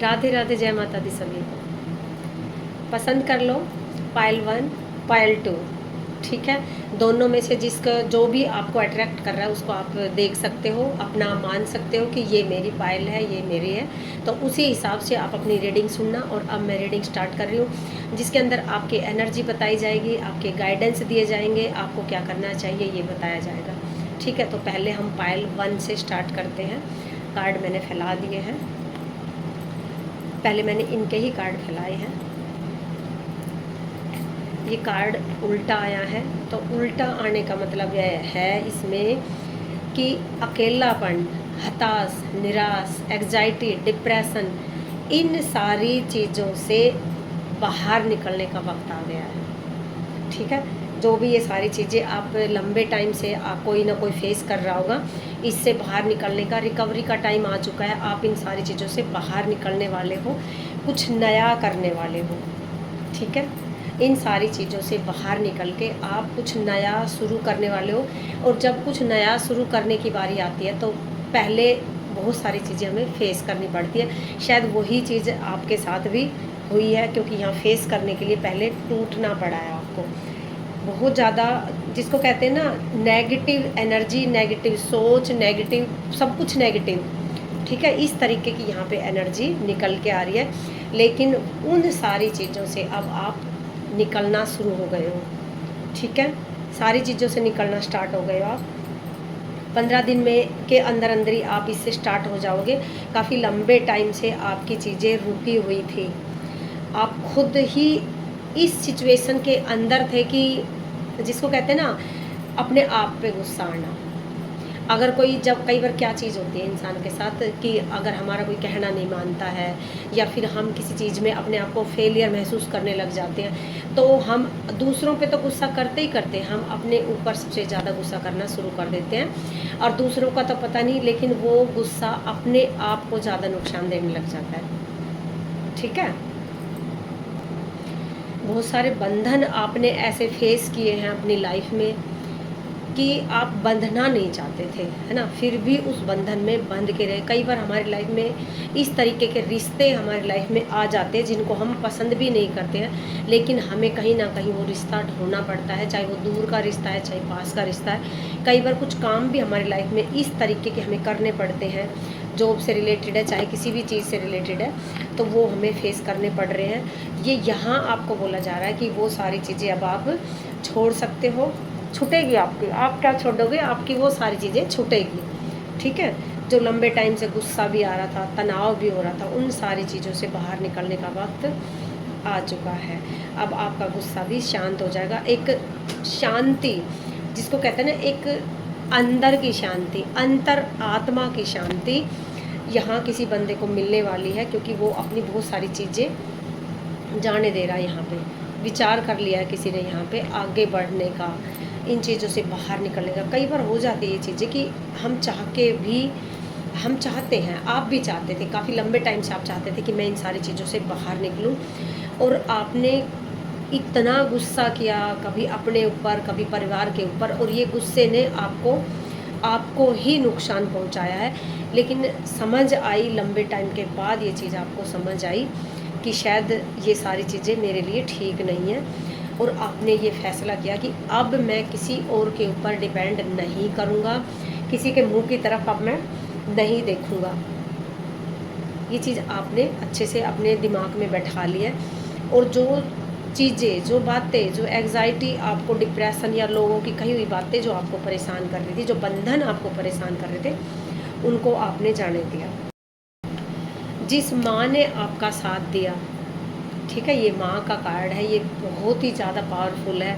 राधे राधे, जय माता दी सभी को। पसंद कर लो पायल 1, पायल 2, ठीक है। दोनों में से जिसका जो भी आपको अट्रैक्ट कर रहा है उसको आप देख सकते हो, अपना मान सकते हो कि ये मेरी पायल है, ये मेरी है। तो उसी हिसाब से आप अपनी रीडिंग सुनना। और अब मैं रीडिंग स्टार्ट कर रही हूँ, जिसके अंदर आपकी एनर्जी बताई जाएगी, आपके गाइडेंस दिए जाएंगे, आपको क्या करना चाहिए ये बताया जाएगा, ठीक है। तो पहले हम पायल 1 से स्टार्ट करते हैं। कार्ड मैंने फैला दिए हैं, पहले मैंने इनके ही कार्ड फैलाए हैं। ये कार्ड उल्टा आया है, तो उल्टा आने का मतलब यह है इसमें कि अकेलापन, हताश, निराश, एग्जाइटी, डिप्रेशन, इन सारी चीज़ों से बाहर निकलने का वक्त आ गया है, ठीक है। जो भी ये सारी चीज़ें आप लंबे टाइम से कोई ना कोई फेस कर रहा होगा, इससे बाहर निकलने का, रिकवरी का टाइम आ चुका है। आप इन सारी चीज़ों से बाहर निकलने वाले हो, कुछ नया करने वाले हो, ठीक है। इन सारी चीज़ों से बाहर निकल के आप कुछ नया शुरू करने वाले हो। और जब कुछ नया शुरू करने की बारी आती है तो पहले बहुत सारी चीज़ें हमें फेस करनी पड़ती है। शायद वही चीज़ आपके साथ भी हुई है, क्योंकि यहाँ फेस करने के लिए पहले टूटना पड़ा है आपको। बहुत ज़्यादा, जिसको कहते हैं ना नेगेटिव एनर्जी, नेगेटिव सोच, नेगेटिव सब कुछ नेगेटिव, ठीक है। इस तरीके की यहाँ पे एनर्जी निकल के आ रही है। लेकिन उन सारी चीज़ों से अब आप निकलना शुरू हो गए हो, ठीक है। सारी चीज़ों से निकलना स्टार्ट हो गए हो आप। 15 दिन में के अंदर अंदर ही आप इससे स्टार्ट हो जाओगे। काफ़ी लंबे टाइम से आपकी चीज़ें रुकी हुई थी, आप खुद ही इस सिचुएशन के अंदर थे कि जिसको कहते हैं ना अपने आप पे गुस्सा आना। अगर कोई, जब कई बार क्या चीज़ होती है इंसान के साथ कि अगर हमारा कोई कहना नहीं मानता है, या फिर हम किसी चीज़ में अपने आप को फेलियर महसूस करने लग जाते हैं, तो हम दूसरों पे तो गुस्सा करते ही करते हैं, हम अपने ऊपर सबसे ज़्यादा गुस्सा करना शुरू कर देते हैं। और दूसरों का तो पता नहीं, लेकिन वो गुस्सा अपने आप को ज़्यादा नुकसान देने लग जाता है, ठीक है। बहुत सारे बंधन आपने ऐसे फेस किए हैं अपनी लाइफ में कि आप बंधना नहीं चाहते थे, है ना, फिर भी उस बंधन में बंध के रहे। कई बार हमारी लाइफ में इस तरीके के रिश्ते हमारी लाइफ में आ जाते हैं जिनको हम पसंद भी नहीं करते हैं, लेकिन हमें कहीं ना कहीं वो रिश्ता ढूंढना पड़ता है, चाहे वो दूर का रिश्ता है, चाहे पास का रिश्ता है। कई बार कुछ काम भी हमारी लाइफ में इस तरीके के हमें करने पड़ते हैं, जॉब से रिलेटेड है, चाहे किसी भी चीज़ से रिलेटेड है, तो वो हमें फेस करने पड़ रहे हैं। ये यहाँ आपको बोला जा रहा है कि वो सारी चीज़ें अब आप छोड़ सकते हो, छूटेगी आपकी। आप क्या छोड़ोगे, आपकी वो सारी चीज़ें छूटेगी, ठीक है। जो लंबे टाइम से गुस्सा भी आ रहा था, तनाव भी हो रहा था, उन सारी चीज़ों से बाहर निकलने का वक्त आ चुका है। अब आपका गुस्सा भी शांत हो जाएगा। एक शांति, जिसको कहते हैं ना एक अंदर की शांति, अंतर आत्मा की शांति, यहाँ किसी बंदे को मिलने वाली है, क्योंकि वो अपनी बहुत सारी चीज़ें जाने दे रहा है। यहाँ पे विचार कर लिया है किसी ने यहाँ पे आगे बढ़ने का, इन चीज़ों से बाहर निकलने का। कई बार हो जाती है ये चीज़ें कि हम चाह के भी, हम चाहते हैं, आप भी चाहते थे, काफ़ी लंबे टाइम से आप चाहते थे कि मैं इन सारी चीज़ों से बाहर निकलूं, और आपने इतना गुस्सा किया, कभी अपने ऊपर, कभी परिवार के ऊपर, और ये गुस्से ने आपको ही नुकसान पहुंचाया है। लेकिन समझ आई, लंबे टाइम के बाद ये चीज़ आपको समझ आई कि शायद ये सारी चीज़ें मेरे लिए ठीक नहीं है, और आपने ये फैसला किया कि अब मैं किसी और के ऊपर डिपेंड नहीं करूँगा, किसी के मुंह की तरफ अब मैं नहीं देखूँगा। ये चीज़ आपने अच्छे से अपने दिमाग में बैठा ली है। और जो चीज़ें, जो बातें, जो एग्जाइटी आपको, डिप्रेशन या लोगों की कही हुई बातें जो आपको परेशान कर रही थी, जो बंधन आपको परेशान कर रहे थे, उनको आपने जाने दिया। जिस माँ ने आपका साथ दिया, ठीक है, ये माँ का कार्ड है, ये बहुत ही ज़्यादा पावरफुल है।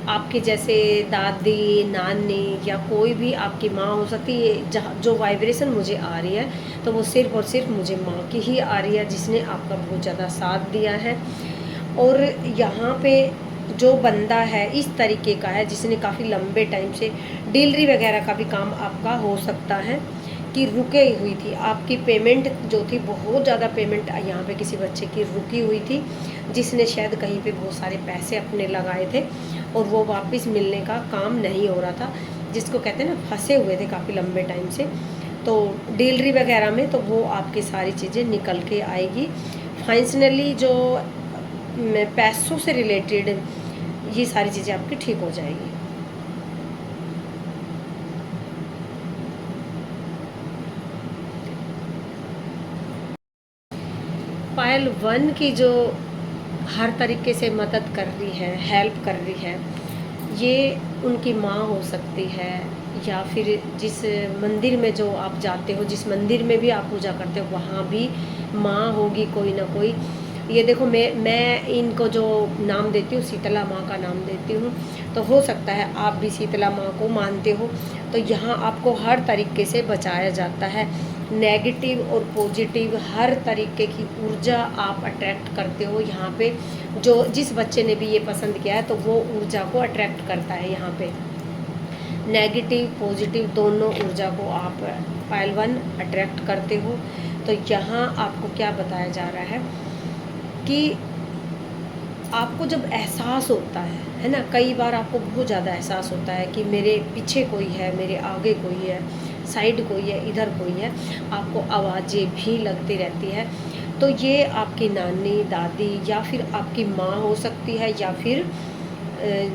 आपके जैसे दादी, नानी या कोई भी आपकी माँ हो सकती है, जहाँ जो वाइब्रेशन मुझे आ रही है, तो वो सिर्फ़ और सिर्फ मुझे माँ की ही आ रही है, जिसने आपका बहुत ज़्यादा साथ दिया है। और यहाँ पे जो बंदा है इस तरीके का है, जिसने काफ़ी लंबे टाइम से डीलरी वगैरह का भी काम आपका हो सकता है कि रुके हुई थी, आपकी पेमेंट जो थी, बहुत ज़्यादा पेमेंट यहाँ पे किसी बच्चे की रुकी हुई थी, जिसने शायद कहीं पे बहुत सारे पैसे अपने लगाए थे और वो वापस मिलने का काम नहीं हो रहा था, जिसको कहते हैं ना फंसे हुए थे काफ़ी लंबे टाइम से। तो डीलरी वगैरह में तो वो आपकी सारी चीज़ें निकल के आएगी। फाइनेंशियली जो पैसों से रिलेटेड ये सारी चीज़ें आपकी ठीक हो जाएगी। पायल 1 की जो हर तरीके से मदद कर रही है, हेल्प कर रही है, ये उनकी माँ हो सकती है, या फिर जिस मंदिर में जो आप जाते हो, जिस मंदिर में भी आप पूजा करते हो, वहाँ भी माँ होगी कोई ना कोई। ये देखो, मैं इनको जो नाम देती हूँ, शीतला माँ का नाम देती हूँ, तो हो सकता है आप भी शीतला माँ को मानते हो। तो यहाँ आपको हर तरीके से बचाया जाता है। नेगेटिव और पॉजिटिव हर तरीके की ऊर्जा आप अट्रैक्ट करते हो यहाँ पे। जो जिस बच्चे ने भी ये पसंद किया है तो वो ऊर्जा को अट्रैक्ट करता है यहाँ पे। नेगेटिव पॉजिटिव दोनों ऊर्जा को आप पायल 1 अट्रैक्ट करते हो। तो यहाँ आपको क्या बताया जा रहा है कि आपको जब एहसास होता है ना, कई बार आपको बहुत ज़्यादा एहसास होता है कि मेरे पीछे कोई है, मेरे आगे कोई है, साइड कोई है, इधर कोई है, आपको आवाज़ें भी लगती रहती है। तो ये आपकी नानी, दादी या फिर आपकी माँ हो सकती है, या फिर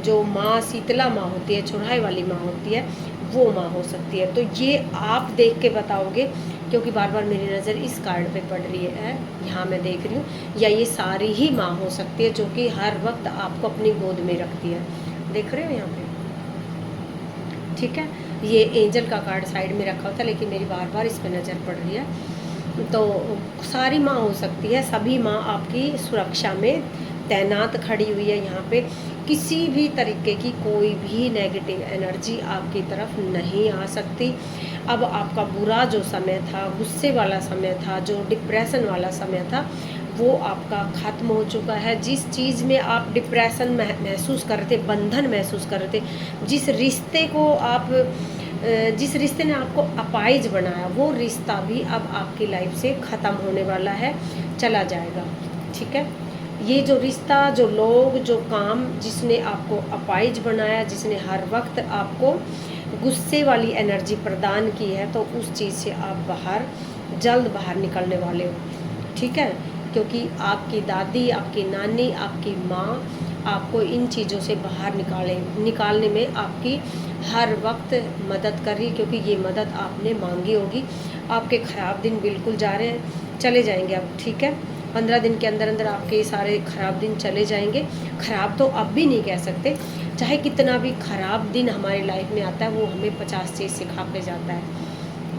जो माँ शीतला माँ होती है, चौराहे वाली माँ होती है, वो माँ हो सकती है। तो ये आप देख के बताओगे, क्योंकि बार बार मेरी नज़र इस कार्ड पे पड़ रही है, यहाँ मैं देख रही हूँ। या ये सारी ही माँ हो सकती है जो कि हर वक्त आपको अपनी गोद में रखती है। देख रहे हो यहाँ पे, ठीक है। ये एंजल का कार्ड साइड में रखा होता है, लेकिन मेरी बार बार इस पर नज़र पड़ रही है। तो सारी माँ हो सकती है, सभी माँ आपकी सुरक्षा में तैनात खड़ी हुई है यहाँ पे। किसी भी तरीके की कोई भी नेगेटिव एनर्जी आपकी तरफ नहीं आ सकती। अब आपका बुरा जो समय था, गुस्से वाला समय था, जो डिप्रेशन वाला समय था, वो आपका ख़त्म हो चुका है। जिस चीज़ में आप डिप्रेशन महसूस कर रहे थे, बंधन महसूस कर रहे थे, जिस रिश्ते ने आपको अपाहिज बनाया, वो रिश्ता भी अब आपकी लाइफ से ख़त्म होने वाला है, चला जाएगा, ठीक है। ये जो रिश्ता, जो लोग, जो काम जिसने आपको अपाहिज बनाया, जिसने हर वक्त आपको गुस्से वाली एनर्जी प्रदान की है, तो उस चीज़ से आप जल्द बाहर निकलने वाले हो, ठीक है। क्योंकि आपकी दादी, आपकी नानी, आपकी माँ आपको इन चीज़ों से बाहर निकालने में आपकी हर वक्त मदद कर रही, क्योंकि ये मदद आपने मांगी होगी। आपके ख़राब दिन बिल्कुल चले जाएंगे अब, ठीक है। 15 दिन के अंदर अंदर आपके सारे ख़राब दिन चले जाएंगे। ख़राब तो अब भी नहीं कह सकते, चाहे कितना भी ख़राब दिन हमारी लाइफ में आता है, वो हमें 50 चीज़ सिखा के जाता है,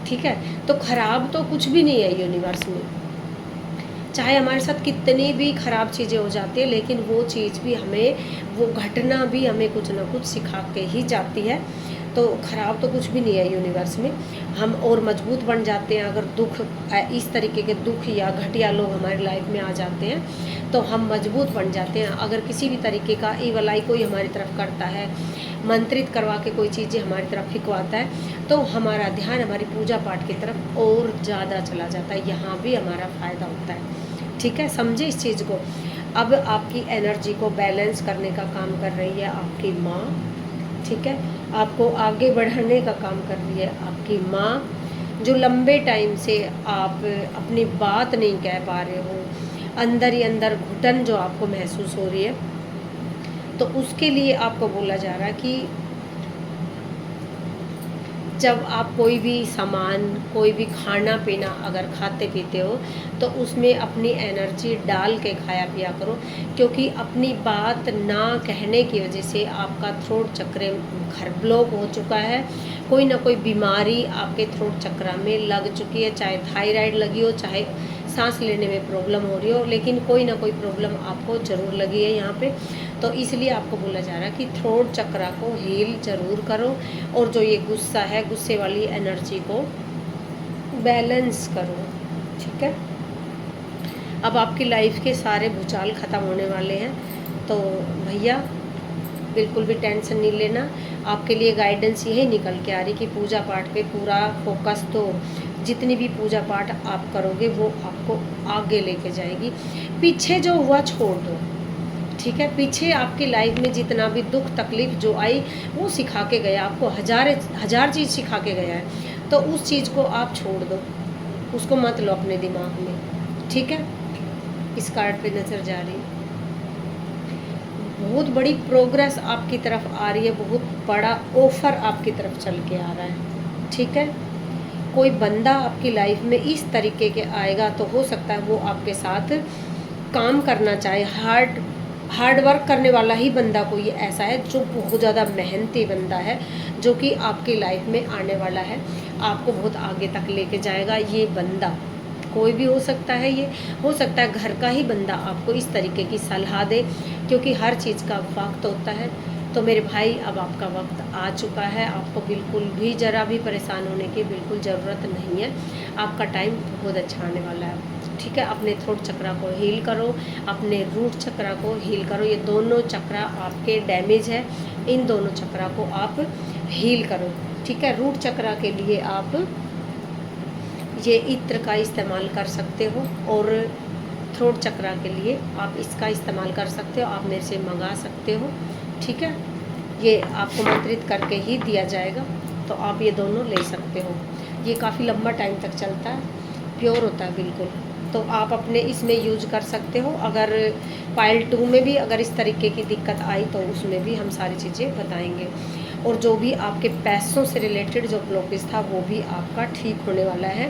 ठीक है। तो ख़राब तो कुछ भी नहीं है यूनिवर्स में, चाहे हमारे साथ कितनी भी ख़राब चीज़ें हो जाती है, लेकिन वो चीज़ भी हमें, वो घटना भी हमें कुछ ना कुछ सिखा के ही जाती है। तो ख़राब तो कुछ भी नहीं है यूनिवर्स में। हम और मजबूत बन जाते हैं अगर इस तरीके के दुख या घटिया लोग हमारी लाइफ में आ जाते हैं, तो हम मजबूत बन जाते हैं। अगर किसी भी तरीके का ईवल आई कोई हमारी तरफ करता है, मंत्रित करवा के कोई चीज़ें हमारी तरफ फिकवाता है, तो हमारा ध्यान हमारी पूजा पाठ की तरफ और ज़्यादा चला जाता है। यहाँ भी हमारा फ़ायदा होता है, ठीक है। समझे इस चीज़ को। अब आपकी एनर्जी को बैलेंस करने का काम कर रही है आपकी माँ, ठीक है। आपको आगे बढ़ाने का काम कर रही है आपकी माँ। जो लंबे टाइम से आप अपनी बात नहीं कह पा रहे हो, अंदर ही अंदर घुटन जो आपको महसूस हो रही है, तो उसके लिए आपको बोला जा रहा है कि जब आप कोई भी सामान, कोई भी खाना पीना अगर खाते पीते हो, तो उसमें अपनी एनर्जी डाल के खाया पिया करो, क्योंकि अपनी बात ना कहने की वजह से आपका थ्रोट चक्र ब्लॉक हो चुका है। कोई ना कोई बीमारी आपके थ्रोट चक्र में लग चुकी है, चाहे थायराइड लगी हो, चाहे सांस लेने में प्रॉब्लम हो रही हो, लेकिन कोई ना कोई प्रॉब्लम आपको ज़रूर लगी है यहाँ पे। तो इसलिए आपको बोला जा रहा है कि थ्रोट चक्र को हील ज़रूर करो, और जो ये गुस्सा है, गुस्से वाली एनर्जी को बैलेंस करो, ठीक है। अब आपकी लाइफ के सारे भूचाल ख़त्म होने वाले हैं, तो भैया बिल्कुल भी टेंशन नहीं लेना। आपके लिए गाइडेंस यही निकल के आ रही कि पूजा पाठ पे पूरा फोकस दो। जितनी भी पूजा पाठ आप करोगे वो आपको आगे लेके जाएगी। पीछे जो हुआ छोड़ दो, ठीक है। पीछे आपकी लाइफ में जितना भी दुख तकलीफ जो आई, वो सिखा के गया आपको, हजार चीज़ सिखा के गया है। तो उस चीज़ को आप छोड़ दो, उसको मत लो अपने दिमाग में, ठीक है। इस कार्ड पे नज़र जा रही है, बहुत बड़ी प्रोग्रेस आपकी तरफ आ रही है, बहुत बड़ा ऑफर आपकी तरफ चल के आ रहा है, ठीक है। कोई बंदा आपकी लाइफ में इस तरीके के आएगा, तो हो सकता है वो आपके साथ काम करना चाहे, हार्ड वर्क करने वाला ही बंदा कोई ऐसा है जो बहुत ज़्यादा मेहनती बंदा है, जो कि आपकी लाइफ में आने वाला है, आपको बहुत आगे तक लेके जाएगा। ये बंदा कोई भी हो सकता है, ये हो सकता है घर का ही बंदा आपको इस तरीके की सलाह दे, क्योंकि हर चीज़ का वक्त होता है। तो मेरे भाई, अब आपका वक्त आ चुका है, आपको बिल्कुल भी ज़रा भी परेशान होने की बिल्कुल ज़रूरत नहीं है। आपका टाइम बहुत अच्छा आने वाला है, ठीक है। अपने थ्रोट चक्रा को हील करो, अपने रूट चक्रा को हील करो। ये दोनों चक्रा आपके डैमेज है, इन दोनों चक्रा को आप हील करो, ठीक है। रूट चक्रा के लिए आप ये इत्र का इस्तेमाल कर सकते हो, और थ्रोट चक्रा के लिए आप इसका इस्तेमाल कर सकते हो, आप मेरे से मंगा सकते हो, ठीक है। ये आपको मंत्रित करके ही दिया जाएगा, तो आप ये दोनों ले सकते हो। ये काफ़ी लंबा टाइम तक चलता है, प्योर होता है बिल्कुल, तो आप अपने इसमें यूज कर सकते हो। अगर पाइल 2 में भी अगर इस तरीके की दिक्कत आई, तो उसमें भी हम सारी चीज़ें बताएंगे। और जो भी आपके पैसों से रिलेटेड जो ब्लॉकेज था, वो भी आपका ठीक होने वाला है।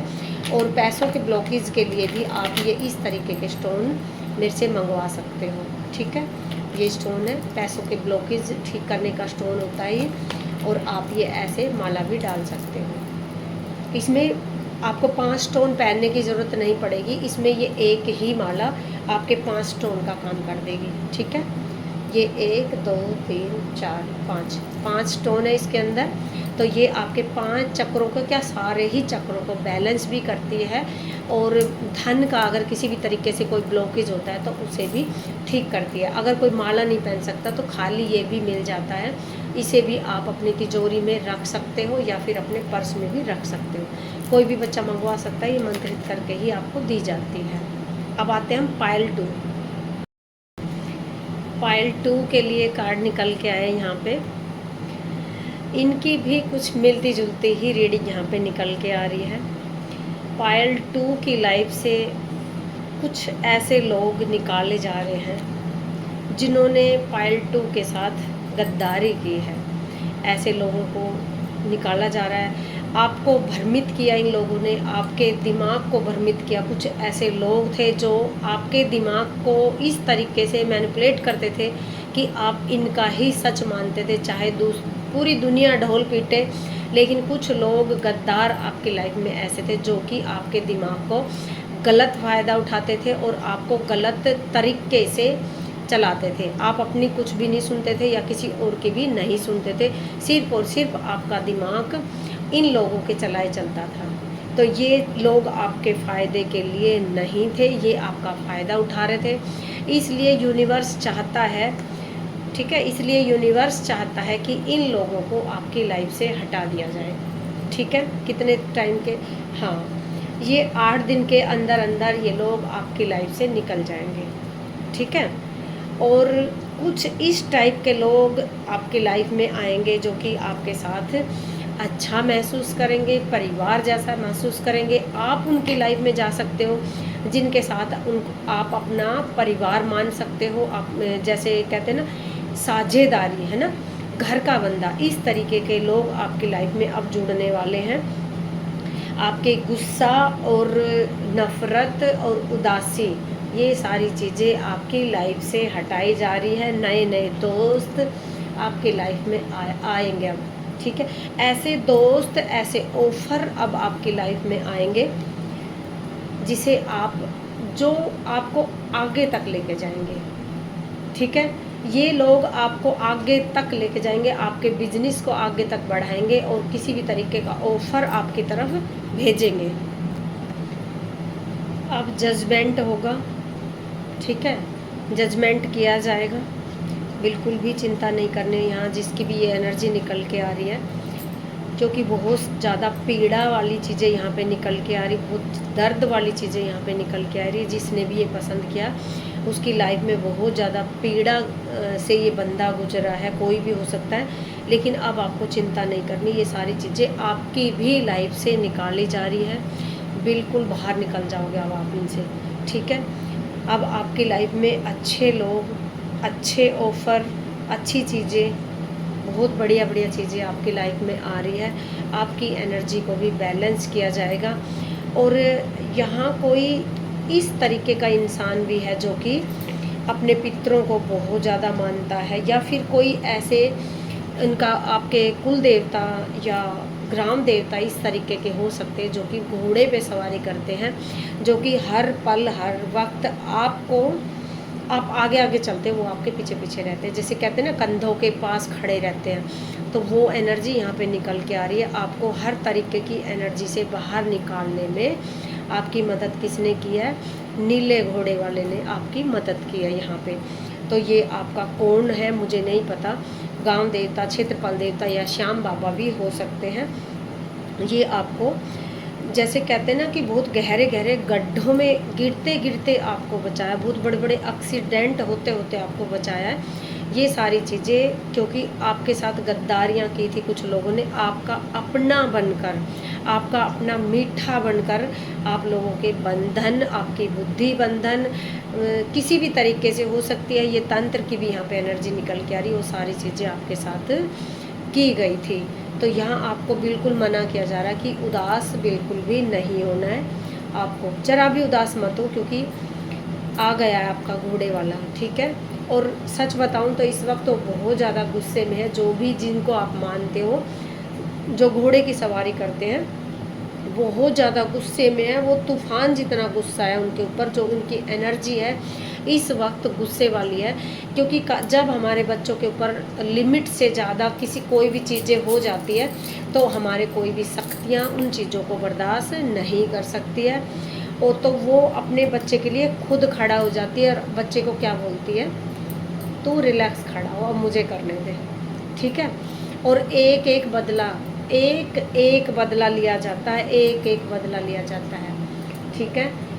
और पैसों के ब्लॉकेज के लिए भी आप ये इस तरीके के स्टोन मेरे से मंगवा सकते हो, ठीक है। ये स्टोन है, पैसों के ब्लॉकेज ठीक करने का स्टोन होता है ये, और आप ये ऐसे माला भी डाल सकते हो। इसमें आपको 5 स्टोन पहनने की ज़रूरत नहीं पड़ेगी, इसमें ये एक ही माला आपके 5 स्टोन का काम कर देगी, ठीक है। ये 1 2 3 4 5 स्टोन है इसके अंदर, तो ये आपके 5 चक्रों को, क्या सारे ही चक्रों को बैलेंस भी करती है। और धन का अगर किसी भी तरीके से कोई ब्लॉकेज होता है, तो उसे भी ठीक करती है। अगर कोई माला नहीं पहन सकता, तो खाली ये भी मिल जाता है, इसे भी आप अपनी तिजोरी में रख सकते हो, या फिर अपने पर्स में भी रख सकते हो। कोई भी बच्चा मंगवा सकता है, ये मंत्रित करके ही आपको दी जाती है। अब आते हैं हम पाइल 2। पाइल 2 के लिए कार्ड निकल के आए यहाँ पे, इनकी भी कुछ मिलती जुलती ही रीडिंग यहाँ पे निकल के आ रही है। पाइल 2 की लाइफ से कुछ ऐसे लोग निकाले जा रहे हैं जिन्होंने पाइल 2 के साथ गद्दारी की है। ऐसे लोगों को निकाला जा रहा है, आपको भ्रमित किया इन लोगों ने, आपके दिमाग को भ्रमित किया। कुछ ऐसे लोग थे जो आपके दिमाग को इस तरीके से मैनिपुलेट करते थे कि आप इनका ही सच मानते थे, चाहे पूरी दुनिया ढोल पीटे। लेकिन कुछ लोग गद्दार आपकी लाइफ में ऐसे थे जो कि आपके दिमाग को गलत फ़ायदा उठाते थे और आपको गलत तरीके से चलाते थे। आप अपनी कुछ भी नहीं सुनते थे, या किसी और की भी नहीं सुनते थे, सिर्फ और सिर्फ आपका दिमाग इन लोगों के चलाए चलता था। तो ये लोग आपके फ़ायदे के लिए नहीं थे, ये आपका फ़ायदा उठा रहे थे। इसलिए यूनिवर्स चाहता है, ठीक है, इसलिए यूनिवर्स चाहता है कि इन लोगों को आपकी लाइफ से हटा दिया जाए, ठीक है। कितने टाइम के, हाँ, ये 8 दिन के अंदर अंदर ये लोग आपकी लाइफ से निकल जाएंगे, ठीक है। और कुछ इस टाइप के लोग आपकी लाइफ में आएंगे जो कि आपके साथ अच्छा महसूस करेंगे, परिवार जैसा महसूस करेंगे। आप उनकी लाइफ में जा सकते हो जिनके साथ आप अपना परिवार मान सकते हो। आप जैसे कहते हैं ना, साझेदारी, है ना, घर का बंदा। इस तरीके के लोग आपकी लाइफ में अब जुड़ने वाले हैं। आपके गुस्सा और नफ़रत और उदासी, ये सारी चीज़ें आपकी लाइफ से हटाई जा रही है। नए नए दोस्त आपकी लाइफ में आएंगे अब, ठीक है। ऐसे दोस्त, ऐसे ऑफ़र अब आपकी लाइफ में आएंगे जिसे आप, जो आपको आगे तक लेके जाएंगे, ठीक है। ये लोग आपको आगे तक लेके जाएंगे, आपके बिजनेस को आगे तक बढ़ाएंगे और किसी भी तरीके का ऑफ़र आपकी तरफ भेजेंगे। अब जजमेंट होगा, ठीक है, जजमेंट किया जाएगा। बिल्कुल भी चिंता नहीं करनी यहाँ, जिसकी भी ये एनर्जी निकल के आ रही है, क्योंकि बहुत ज़्यादा पीड़ा वाली चीज़ें यहाँ पे निकल के आ रही, बहुत दर्द वाली चीज़ें यहाँ पे निकल के आ रही। जिसने भी ये पसंद किया उसकी लाइफ में बहुत ज़्यादा पीड़ा से ये बंदा गुजरा है, कोई भी हो सकता है। लेकिन अब आपको चिंता नहीं करनी, ये सारी चीज़ें आपकी भी लाइफ से निकाली जा रही है, बिल्कुल बाहर निकल जाओगे अब आप इनसे, ठीक है। अब आपकी लाइफ में अच्छे लोग, अच्छे ऑफ़र, अच्छी चीज़ें, बहुत बढ़िया बढ़िया चीज़ें आपकी लाइफ में आ रही है। आपकी एनर्जी को भी बैलेंस किया जाएगा। और यहाँ कोई इस तरीके का इंसान भी है जो कि अपने पितरों को बहुत ज़्यादा मानता है, या फिर कोई ऐसे उनका आपके कुल देवता या ग्राम देवता इस तरीके के हो सकते हैं जो कि घोड़े पे सवारी करते हैं, जो कि हर पल हर वक्त आपको, आप आगे आगे चलते हैं वो आपके पीछे पीछे रहते हैं, जैसे कहते हैं ना कंधों के पास खड़े रहते हैं। तो वो एनर्जी यहाँ पे निकल के आ रही है। आपको हर तरीके की एनर्जी से बाहर निकालने में आपकी मदद किसने की है? नीले घोड़े वाले ने आपकी मदद की है यहाँ पे। तो ये आपका कौन है मुझे नहीं पता, गांव देवता, क्षेत्रपाल देवता या श्याम बाबा भी हो सकते हैं। ये आपको जैसे कहते हैं ना कि बहुत गहरे गहरे गड्ढों में गिरते गिरते आपको बचाया, बहुत बड़े बड़े एक्सीडेंट होते होते आपको बचाया है। ये सारी चीज़ें क्योंकि आपके साथ गद्दारियाँ की थी कुछ लोगों ने, आपका अपना बनकर, आपका अपना मीठा बनकर आप लोगों के बंधन, आपकी बुद्धि बंधन किसी भी तरीके से हो सकती है। ये तंत्र की भी यहाँ पे एनर्जी निकल के आ रही है, वो सारी चीज़ें आपके साथ की गई थी। तो यहाँ आपको बिल्कुल मना किया जा रहा है कि उदास बिल्कुल भी नहीं होना है। आपको जरा भी उदास मत हो, क्योंकि आ गया है आपका घोड़े वाला, ठीक है। और सच बताऊं तो इस वक्त तो बहुत ज़्यादा गुस्से में है जो भी, जिनको आप मानते हो, जो घोड़े की सवारी करते हैं, बहुत ज़्यादा गुस्से में है। वो तूफान जितना गुस्सा है उनके ऊपर, जो उनकी एनर्जी है इस वक्त गुस्से वाली है। क्योंकि जब हमारे बच्चों के ऊपर लिमिट से ज़्यादा किसी कोई भी चीज़ें हो जाती है तो हमारे कोई भी शक्तियाँ उन चीज़ों को बर्दाश्त नहीं कर सकती है, और तो वो अपने बच्चे के लिए खुद खड़ा हो जाती है और बच्चे को क्या बोलती है, तू रिलैक्स खड़ा हो, अब मुझे करने दे, ठीक है। और एक एक बदला लिया जाता है, एक एक बदला लिया जाता है, ठीक है।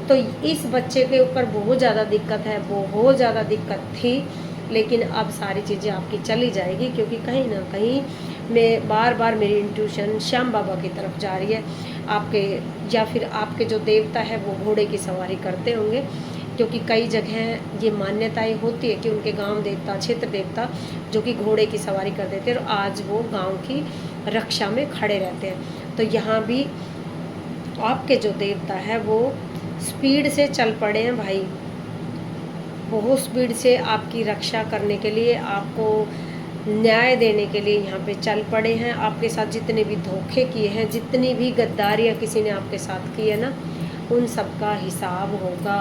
तो इस बच्चे के ऊपर बहुत ज़्यादा दिक्कत है, बहुत ज़्यादा दिक्कत थी, लेकिन अब सारी चीज़ें आपकी चली जाएगी, क्योंकि कहीं ना कहीं मैं बार बार मेरी इंट्यूशन श्याम बाबा की तरफ जा रही है। आपके या फिर आपके जो देवता है वो घोड़े की सवारी करते होंगे, क्योंकि कई जगह ये मान्यताएं होती है कि उनके गांव देवता, क्षेत्र देवता जो कि घोड़े की सवारी कर देते हैं और आज वो गांव की रक्षा में खड़े रहते हैं। तो यहाँ भी आपके जो देवता है वो स्पीड से चल पड़े हैं भाई, बहुत स्पीड से आपकी रक्षा करने के लिए, आपको न्याय देने के लिए यहाँ पे चल पड़े हैं। आपके साथ जितने भी धोखे किए हैं, जितनी भी गद्दारियाँ किसी ने आपके साथ की है ना, उन सब का हिसाब होगा।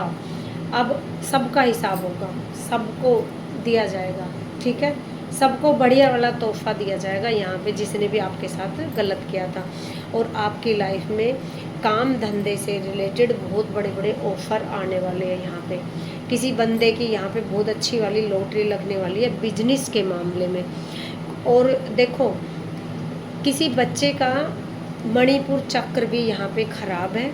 अब सबका हिसाब होगा, सबको दिया जाएगा, ठीक है। सबको बढ़िया वाला तोहफा दिया जाएगा यहाँ पे, जिसने भी आपके साथ गलत किया था। और आपकी लाइफ में काम धंधे से रिलेटेड बहुत बड़े बड़े ऑफ़र आने वाले हैं यहाँ पे। किसी बंदे की यहाँ पे बहुत अच्छी वाली लॉटरी लगने वाली है बिजनेस के मामले में। और देखो, किसी बच्चे का मणिपुर चक्र भी यहाँ पे ख़राब है।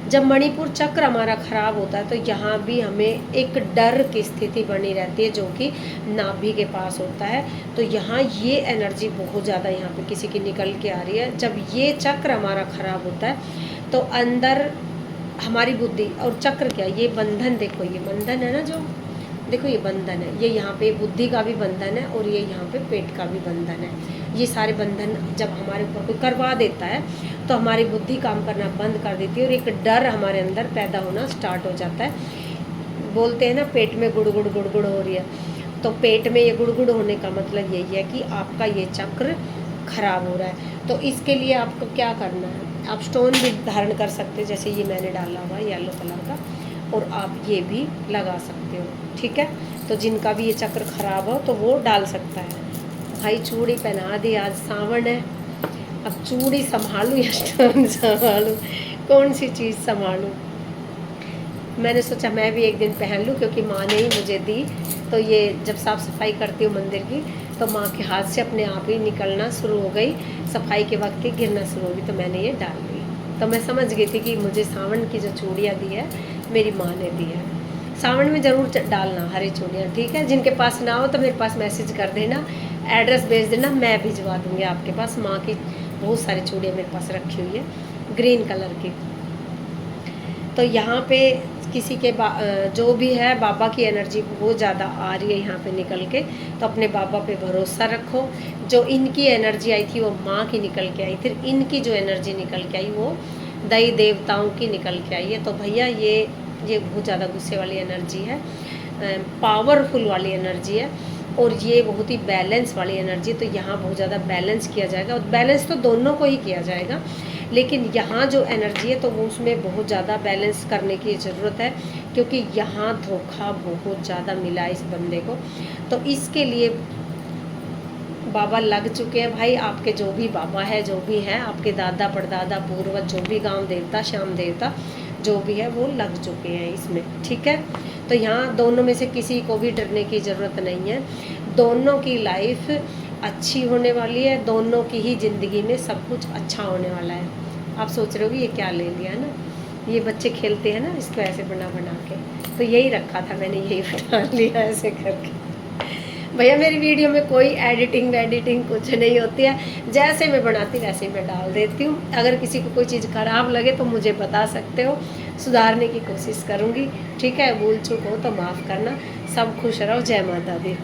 जब मणिपुर चक्र हमारा ख़राब होता है तो यहाँ भी हमें एक डर की स्थिति बनी रहती है, जो कि नाभि के पास होता है। तो यहाँ ये एनर्जी बहुत ज़्यादा यहाँ पे किसी की निकल के आ रही है। जब ये चक्र हमारा ख़राब होता है तो अंदर हमारी बुद्धि, और चक्र क्या, ये बंधन, देखो ये बंधन है ना, जो देखो ये बंधन है, ये यहाँ पे बुद्धि का भी बंधन है और ये यहाँ पे पेट का भी बंधन है। ये सारे बंधन जब हमारे ऊपर कोई करवा देता है तो हमारी बुद्धि काम करना बंद कर देती है और एक डर हमारे अंदर पैदा होना स्टार्ट हो जाता है। बोलते हैं ना पेट में गुड़गुड़ गुड़गुड़ हो रही है, तो पेट में ये गुड़गुड़ होने का मतलब यही है कि आपका ये चक्र खराब हो रहा है। तो इसके लिए आपको क्या करना है, आप स्टोन भी धारण कर सकते हैं, जैसे ये मैंने डाला हुआ येलो कलर का, और आप ये भी लगा सकते हो, ठीक है। तो जिनका भी ये चक्र खराब हो तो वो डाल सकता है। भाई चूड़ी पहना दी, आज सावन है, अब चूड़ी संभालूँ या स्टोन संभालूँ, कौन सी चीज़ संभालूँ। मैंने सोचा मैं भी एक दिन पहन लूँ, क्योंकि माँ ने ही मुझे दी। तो ये जब साफ़ सफाई करती हूँ मंदिर की तो माँ के हाथ से अपने आप ही निकलना शुरू हो गई, सफाई के वक्त ही गिरना शुरू हो गई, तो मैंने ये डाल दी। तो मैं समझ गई थी कि मुझे सावन की जो चूड़ियाँ दी है मेरी माँ ने दी है। सावन में ज़रूर डालना हरी चूड़ियाँ, ठीक है। जिनके पास ना हो तो मेरे पास मैसेज कर देना, एड्रेस भेज देना, मैं भिजवा दूँगी आपके पास। माँ की बहुत सारी चूड़ियाँ मेरे पास रखी हुई है ग्रीन कलर की। तो यहाँ पे किसी के जो भी है, बाबा की एनर्जी बहुत ज़्यादा आ रही है यहाँ पे निकल के, तो अपने बाबा पे भरोसा रखो। जो इनकी एनर्जी आई थी वो माँ की निकल के आई, फिर इनकी जो एनर्जी निकल के आई वो दई देवताओं की निकल के आई है। तो भैया ये बहुत ज़्यादा गुस्से वाली एनर्जी है, पावरफुल वाली एनर्जी है, और ये बहुत ही बैलेंस वाली एनर्जी। तो यहाँ बहुत ज़्यादा बैलेंस किया जाएगा, और बैलेंस तो दोनों को ही किया जाएगा, लेकिन यहाँ जो एनर्जी है तो वो उसमें बहुत ज़्यादा बैलेंस करने की ज़रूरत है, क्योंकि यहाँ धोखा बहुत ज़्यादा मिला है इस बंदे को। तो इसके लिए बाबा लग चुके हैं भाई। आपके जो भी बाबा है, जो भी है, आपके दादा परदादा पूर्वज, जो भी गांव देवता श्याम देवता जो भी है, वो लग चुके हैं इसमें, ठीक है। तो यहाँ दोनों में से किसी को भी डरने की ज़रूरत नहीं है। दोनों की लाइफ अच्छी होने वाली है, दोनों की ही ज़िंदगी में सब कुछ अच्छा होने वाला है। आप सोच रहे हो ये क्या ले लिया ना, ये बच्चे खेलते हैं ना इसको ऐसे बना बना के, तो यही रखा था मैंने, यही बना लिया ऐसे करके। भैया मेरी वीडियो में कोई एडिटिंग कुछ नहीं होती है, जैसे मैं बनाती वैसे ही मैं डाल देती हूँ। अगर किसी को कोई चीज़ ख़राब लगे तो मुझे बता सकते हो, सुधारने की कोशिश करूँगी, ठीक है। भूल चूक हो तो माफ़ करना। सब खुश रहो, जय माता दी।